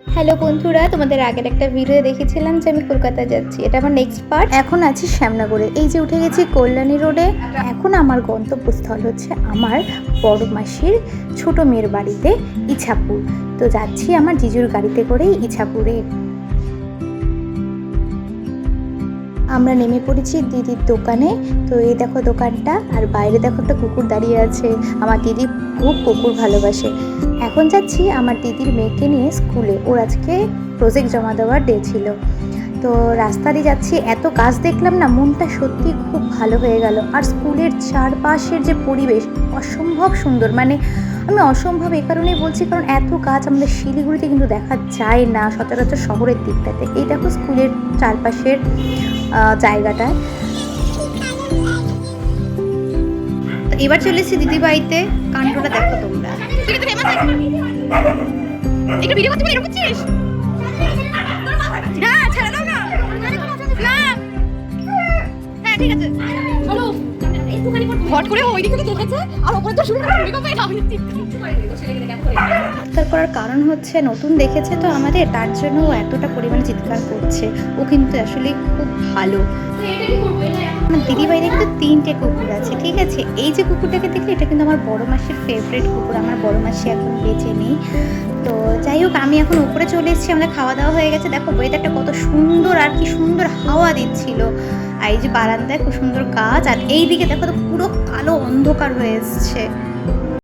Hello বন্ধুরা, তোমাদের আগের একটা ভিডিও দেখেছিলাম যে আমি কলকাতা যাচ্ছি। এটা আমার নেক্সট পার্ট। এখন আছি শ্যামনগরে। এই যে উঠে গেছি কল্যাণী রোডে। এখন আমার গন্তব্যস্থল হচ্ছে আমার বড় মাসির ছোট মেয়ের বাড়িতে ইছাপুর। তো যাচ্ছি আমার জিজুর গাড়িতে করেই ইছাপুরে। আমরা নেমে পড়েছি দিদির দোকানে। তো এই দেখো দোকানটা, আর বাইরে দেখো একটা কুকুর দাঁড়িয়ে আছে। আমার দিদি খুব কুকুর ভালোবাসে। এখন যাচ্ছি আমার দিদির মেয়েকে নিয়ে স্কুলে। ওর আজকে প্রজেক্ট জমা দেওয়ার ডে ছিল। তো রাস্তা দিয়ে যাচ্ছি, এত গাছ দেখলাম না, মনটা সত্যি খুব ভালো হয়ে গেল। আর স্কুলের চারপাশের যে পরিবেশ অসম্ভব সুন্দর, মানে আমি অসম্ভব এই কারণেই বলছি কারণ এত গাছ আমাদের শিলিগুড়িতে কিন্তু দেখা যায় না সচরাচর শহরের দিকটাতে। এই দেখো স্কুলের চারপাশের জায়গাটায়। তো এবার চলে এসেছি দিদি বাড়িতে। কাণ্ডটা দেখো তোমরা। একটা ভিডিও করতে এরকম করছিস না, ছেড়ে দাও না। হ্যাঁ ঠিক আছে চলো। হট করে ওই দিকে দেখেছে আর ওপরে তো শুরু করে ভূমিকম্প এটা আমি চিৎকার করার কারণ হচ্ছে নতুন দেখেছে তো আমাদের, তার জন্য ও এতটা পরিমাণে চিৎকার করছে। ও কিন্তু আসলে খুব ভালো। আমার দিদি বাড়িতে কিন্তু 3টে কুকুর আছে, ঠিক আছে। এই যে কুকুরটাকে দেখলে, এটা কিন্তু আমার বড় মাসির ফেভারিট কুকুর। আমার বড় মাসি এখন বেঁচে নেই। তো যাই হোক, আমি এখন উপরে চলে এসেছি। আমাদের খাওয়া দাওয়া হয়ে গেছে। দেখো ওয়েদারটা কত সুন্দর, আর কি সুন্দর হাওয়া দিচ্ছিল। আর এই যে বারান্দায় খুব সুন্দর গাছ, আর এই দিকে দেখো তো পুরো কালো অন্ধকার হয়ে এসছে।